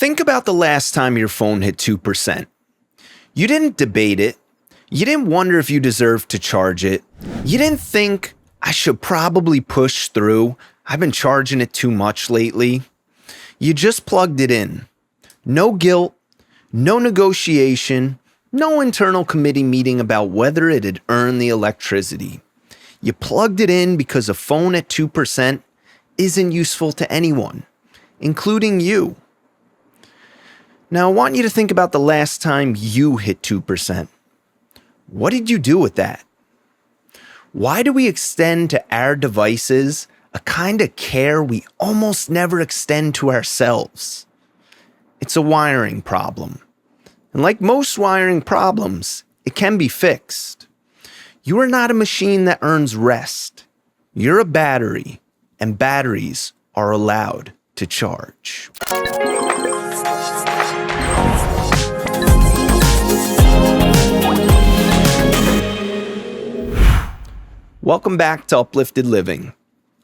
Think about the last time your phone hit 2%. You didn't debate it. You didn't wonder if you deserved to charge it. You didn't think, I should probably push through. I've been charging it too much lately. You just plugged it in. No guilt, no negotiation, no internal committee meeting about whether it had earned the electricity. You plugged it in because a phone at 2% isn't useful to anyone, including you. Now, I want you to think about the last time you hit 2%. What did you do with that? Why do we extend to our devices a kind of care we almost never extend to ourselves? It's a wiring problem. And like most wiring problems, it can be fixed. You are not a machine that earns rest. You're a battery, and batteries are allowed to charge. Welcome back to Uplifted Living.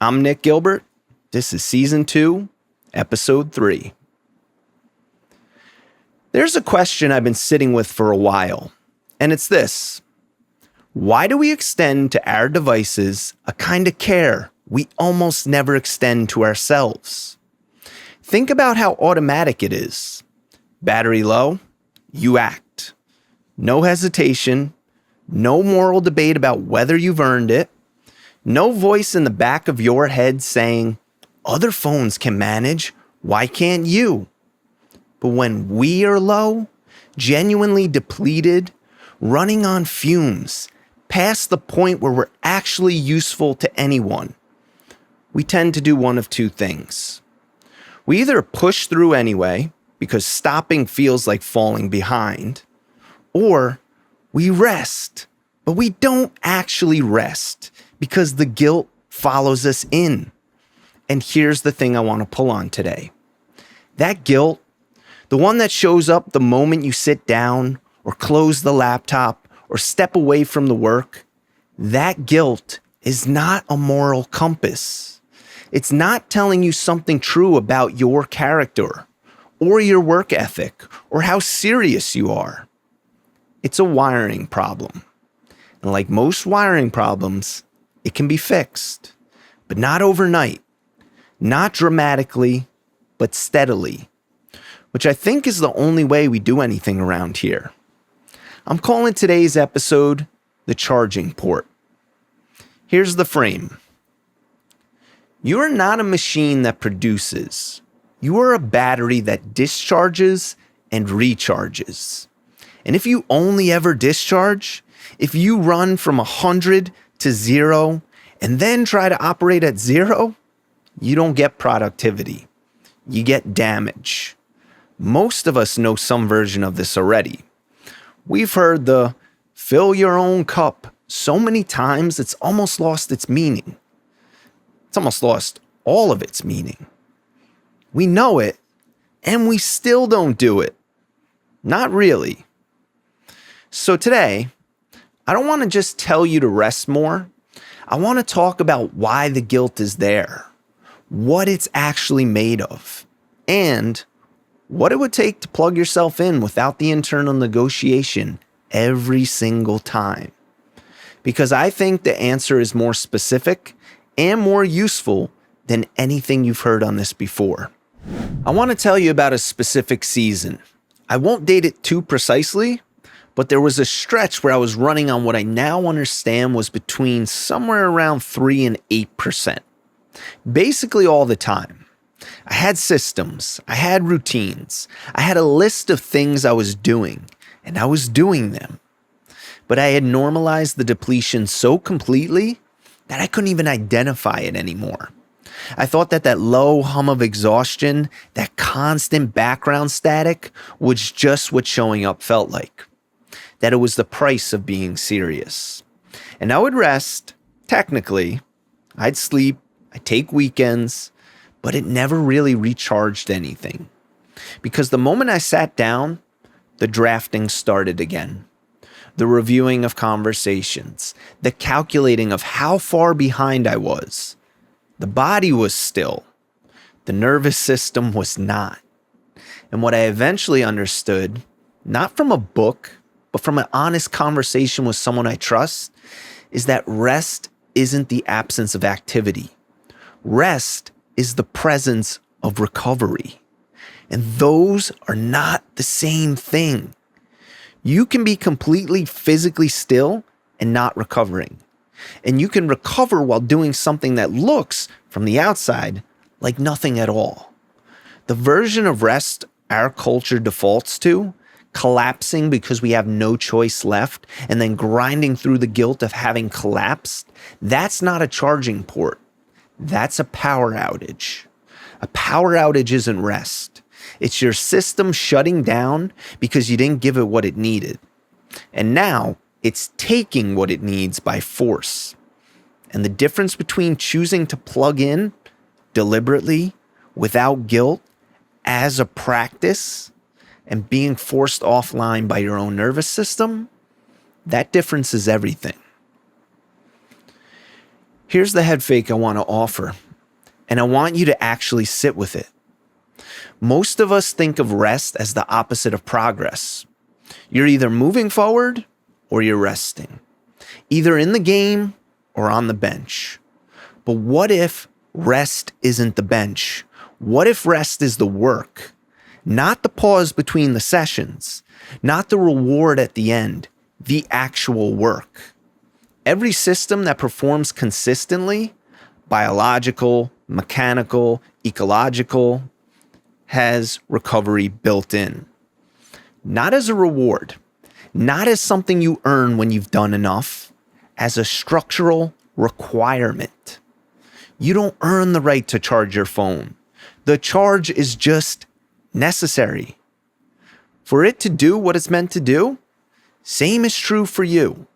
I'm Nick Gilbert. This is Season 2, Episode 3. There's a question I've been sitting with for a while, and it's this. Why do we extend to our devices a kind of care we almost never extend to ourselves? Think about how automatic it is. Battery low, you act. No hesitation, no moral debate about whether you've earned it, no voice in the back of your head saying, other phones can manage, why can't you? But when we are low, genuinely depleted, running on fumes, past the point where we're actually useful to anyone, we tend to do one of two things. We either push through anyway, because stopping feels like falling behind, or we rest, but we don't actually rest because the guilt follows us in. And here's the thing I want to pull on today. That guilt, the one that shows up the moment you sit down or close the laptop or step away from the work, that guilt is not a moral compass. It's not telling you something true about your character or your work ethic or how serious you are. It's a wiring problem. And like most wiring problems, it can be fixed, but not overnight, not dramatically, but steadily, which I think is the only way we do anything around here. I'm calling today's episode the charging port. Here's the frame. You are not a machine that produces. You are a battery that discharges and recharges. And if you only ever discharge, if you run from 100 to 0 and then try to operate at 0, you don't get productivity. You get damage. Most of us know some version of this already. We've heard the fill your own cup so many times it's almost lost its meaning. It's almost lost all of its meaning. We know it, and we still don't do it. Not really. So today, I don't want to just tell you to rest more. I want to talk about why the guilt is there, what it's actually made of, and what it would take to plug yourself in without the internal negotiation every single time. Because I think the answer is more specific and more useful than anything you've heard on this before. I want to tell you about a specific season. I won't date it too precisely, but there was a stretch where I was running on what I now understand was between somewhere around 3 and 8%. Basically all the time. I had systems, I had routines, I had a list of things I was doing, and I was doing them. But I had normalized the depletion so completely that I couldn't even identify it anymore. I thought that low hum of exhaustion, that constant background static, was just what showing up felt like. That it was the price of being serious. And I would rest, technically. I'd sleep, I'd take weekends, but it never really recharged anything. Because the moment I sat down, the drafting started again. The reviewing of conversations, the calculating of how far behind I was. The body was still. The nervous system was not. And what I eventually understood, not from a book, but from an honest conversation with someone I trust, is that rest isn't the absence of activity. Rest is the presence of recovery. And those are not the same thing. You can be completely physically still and not recovering. And you can recover while doing something that looks, from the outside, like nothing at all. The version of rest our culture defaults to, collapsing because we have no choice left, and then grinding through the guilt of having collapsed, that's not a charging port. That's a power outage. A power outage isn't rest. It's your system shutting down because you didn't give it what it needed. And now it's taking what it needs by force. And the difference between choosing to plug in deliberately, without guilt, as a practice, and being forced offline by your own nervous system, that difference is everything. Here's the head fake I want to offer, and I want you to actually sit with it. Most of us think of rest as the opposite of progress. You're either moving forward or you're resting, either in the game or on the bench. But what if rest isn't the bench? What if rest is the work? Not the pause between the sessions, not the reward at the end, the actual work. Every system that performs consistently, biological, mechanical, ecological, has recovery built in. Not as a reward, not as something you earn when you've done enough, as a structural requirement. You don't earn the right to charge your phone. The charge is just necessary. For it to do what it's meant to do, same is true for you.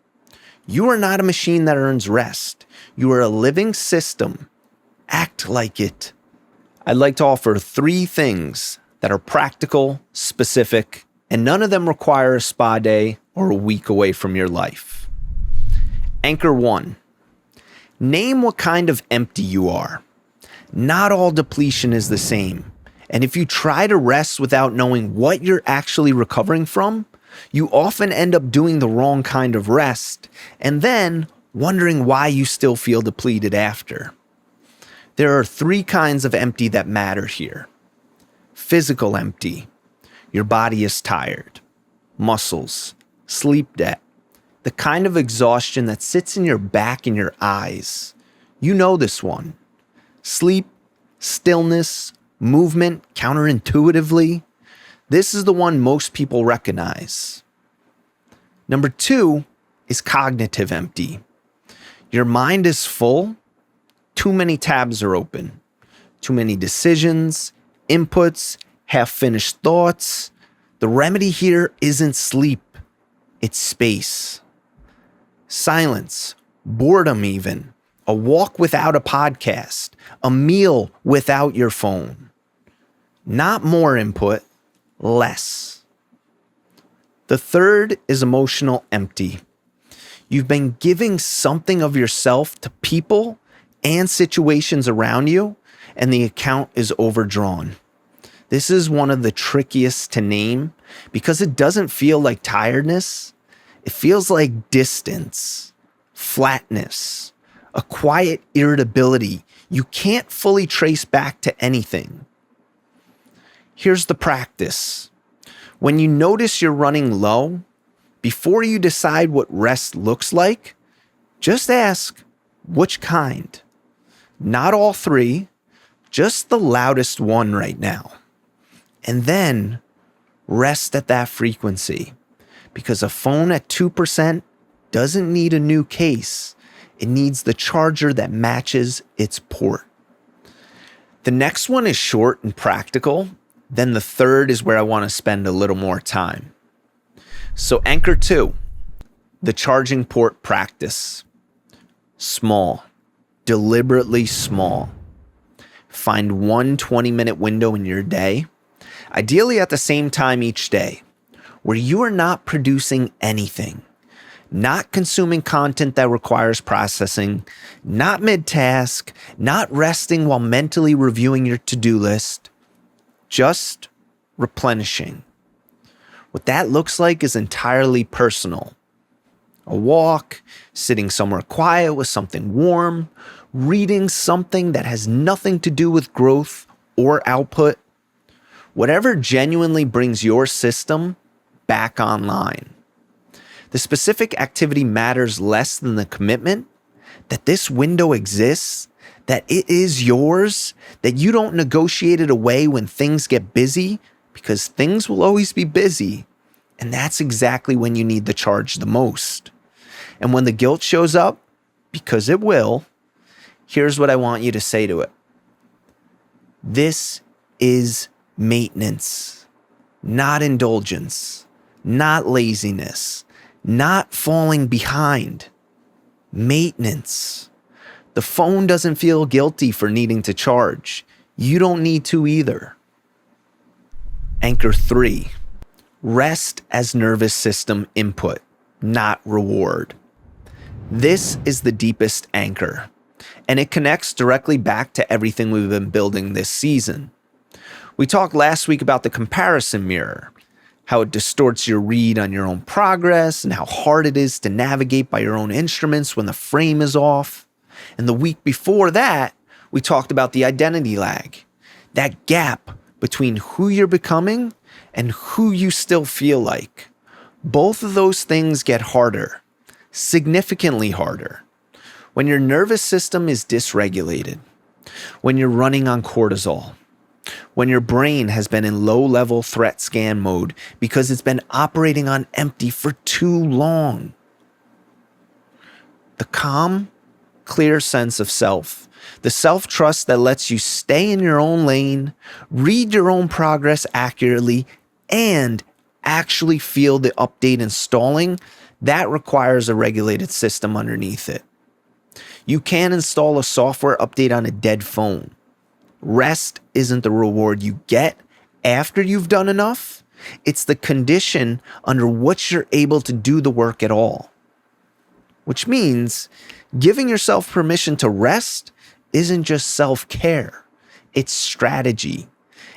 You are not a machine that earns rest. You are a living system. Act like it. I'd like to offer 3 things that are practical, specific, and none of them require a spa day or a week away from your life. Anchor 1. Name what kind of empty you are. Not all depletion is the same. And if you try to rest without knowing what you're actually recovering from, you often end up doing the wrong kind of rest and then wondering why you still feel depleted after. There are 3 kinds of empty that matter here. Physical empty. Your body is tired. Muscles. Sleep debt. The kind of exhaustion that sits in your back and your eyes. You know this one. Sleep, stillness, movement counterintuitively. This is the one most people recognize. Number 2 is cognitive empty. Your mind is full. Too many tabs are open. Too many decisions, inputs, half-finished thoughts. The remedy here isn't sleep. It's space. Silence, boredom even, a walk without a podcast, a meal without your phone. Not more input, less. The third is emotional empty. You've been giving something of yourself to people and situations around you, and the account is overdrawn. This is one of the trickiest to name because it doesn't feel like tiredness. It feels like distance, flatness, a quiet irritability you can't fully trace back to anything. Here's the practice. When you notice you're running low, before you decide what rest looks like, just ask, which kind? Not all 3, just the loudest one right now. And then rest at that frequency. Because a phone at 2% doesn't need a new case. It needs the charger that matches its port. The next one is short and practical. Then the third is where I want to spend a little more time. So anchor 2, the charging port practice. Small, deliberately small. Find one 20-minute window in your day, ideally at the same time each day, where you are not producing anything, not consuming content that requires processing, not mid-task, not resting while mentally reviewing your to-do list, just replenishing. What that looks like is entirely personal. A walk, sitting somewhere quiet with something warm, reading something that has nothing to do with growth or output. Whatever genuinely brings your system back online. The specific activity matters less than the commitment that this window exists, that it is yours, that you don't negotiate it away when things get busy, because things will always be busy. And that's exactly when you need the charge the most. And when the guilt shows up, because it will, here's what I want you to say to it. This is maintenance, not indulgence, not laziness, not falling behind. Maintenance. The phone doesn't feel guilty for needing to charge. You don't need to either. Anchor 3. Rest as nervous system input, not reward. This is the deepest anchor, and it connects directly back to everything we've been building this season. We talked last week about the comparison mirror, how it distorts your read on your own progress and how hard it is to navigate by your own instruments when the frame is off. And the week before that, we talked about the identity lag, that gap between who you're becoming and who you still feel like. Both of those things get harder, significantly harder, when your nervous system is dysregulated, when you're running on cortisol, when your brain has been in low-level threat scan mode because it's been operating on empty for too long. The calm, clear sense of self, the self-trust that lets you stay in your own lane, read your own progress accurately, and actually feel the update installing, that requires a regulated system underneath it. You can't install a software update on a dead phone. Rest isn't the reward you get after you've done enough. It's the condition under which you're able to do the work at all. Which means giving yourself permission to rest isn't just self-care. It's strategy.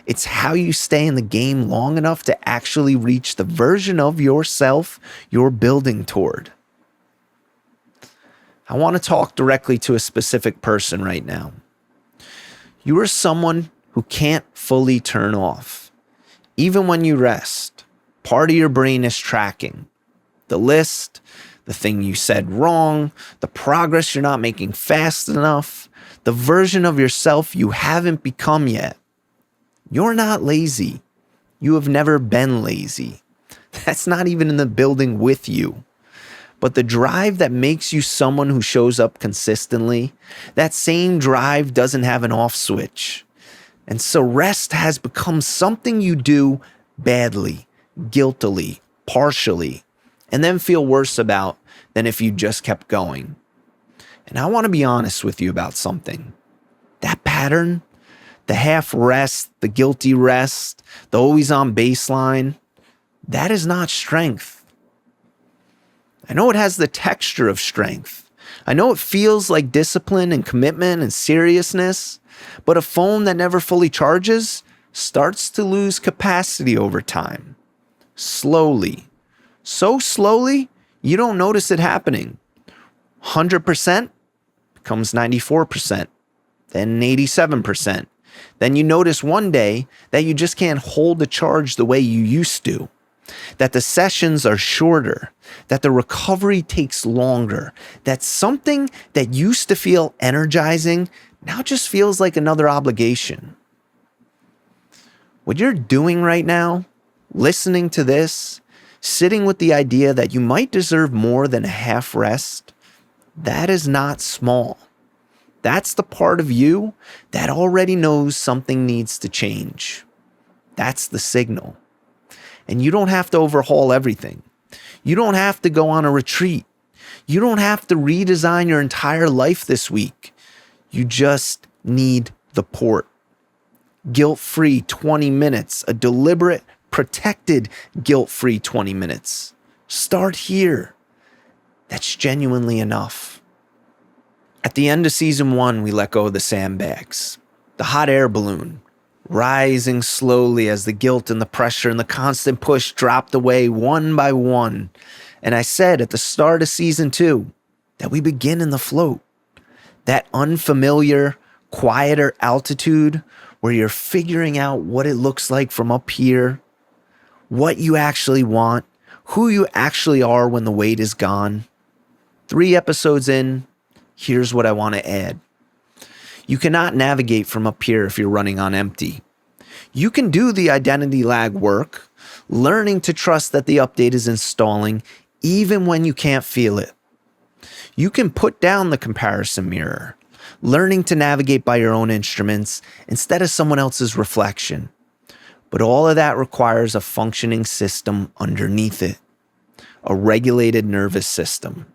It's how you stay in the game long enough to actually reach the version of yourself you're building toward. I want to talk directly to a specific person right now. You are someone who can't fully turn off. Even when you rest, part of your brain is tracking the list, the thing you said wrong, the progress you're not making fast enough, the version of yourself you haven't become yet. You're not lazy. You have never been lazy. That's not even in the building with you. But the drive that makes you someone who shows up consistently, that same drive doesn't have an off switch. And so rest has become something you do badly, guiltily, partially, and then feel worse about than if you just kept going. And I want to be honest with you about something. That pattern, the half rest, the guilty rest, the always on baseline, that is not strength. I know it has the texture of strength. I know it feels like discipline and commitment and seriousness, but a phone that never fully charges starts to lose capacity over time. Slowly. So slowly, you don't notice it happening. 100% becomes 94%, then 87%. Then you notice one day that you just can't hold the charge the way you used to. That the sessions are shorter, that the recovery takes longer, that something that used to feel energizing now just feels like another obligation. What you're doing right now, listening to this, sitting with the idea that you might deserve more than a half rest, that is not small. That's the part of you that already knows something needs to change. That's the signal. And you don't have to overhaul everything. You don't have to go on a retreat. You don't have to redesign your entire life this week. You just need the port. Guilt-free 20 minutes, a deliberate, protected, guilt-free 20 minutes. Start here. That's genuinely enough. At the end of season 1, we let go of the sandbags, the hot air balloon. rising slowly as the guilt and the pressure and the constant push dropped away one by one. And I said at the start of season 2 that we begin in the float, that unfamiliar, quieter altitude where you're figuring out what it looks like from up here, what you actually want, who you actually are when the weight is gone. 3 episodes in, here's what I want to add. You cannot navigate from up here if you're running on empty. You can do the identity lag work, learning to trust that the update is installing even when you can't feel it. You can put down the comparison mirror, learning to navigate by your own instruments instead of someone else's reflection. But all of that requires a functioning system underneath it, a regulated nervous system,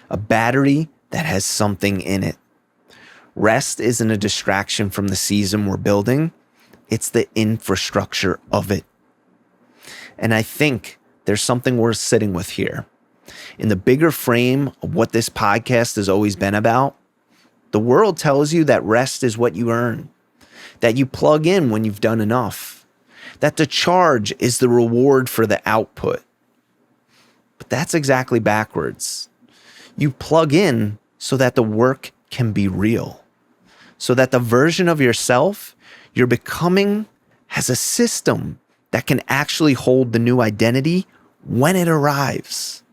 a battery that has something in it. Rest isn't a distraction from the season we're building. It's the infrastructure of it. And I think there's something worth sitting with here. In the bigger frame of what this podcast has always been about, the world tells you that rest is what you earn, that you plug in when you've done enough, that the charge is the reward for the output. But that's exactly backwards. You plug in so that the work can be real, so that the version of yourself you're becoming has a system that can actually hold the new identity when it arrives.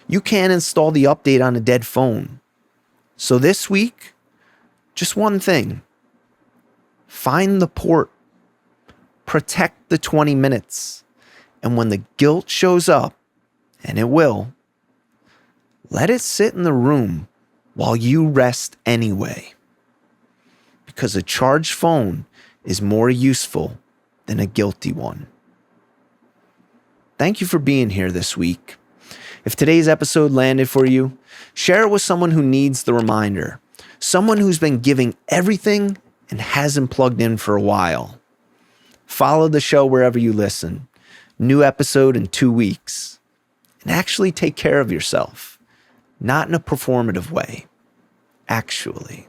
You can't install the update on a dead phone. So this week, just one thing. Find the port. Protect the 20 minutes. And when the guilt shows up, and it will, let it sit in the room while you rest anyway. Because a charged phone is more useful than a guilty one. Thank you for being here this week. If today's episode landed for you, share it with someone who needs the reminder, someone who's been giving everything and hasn't plugged in for a while. Follow the show wherever you listen. New episode in 2 weeks. And actually take care of yourself, not in a performative way, actually.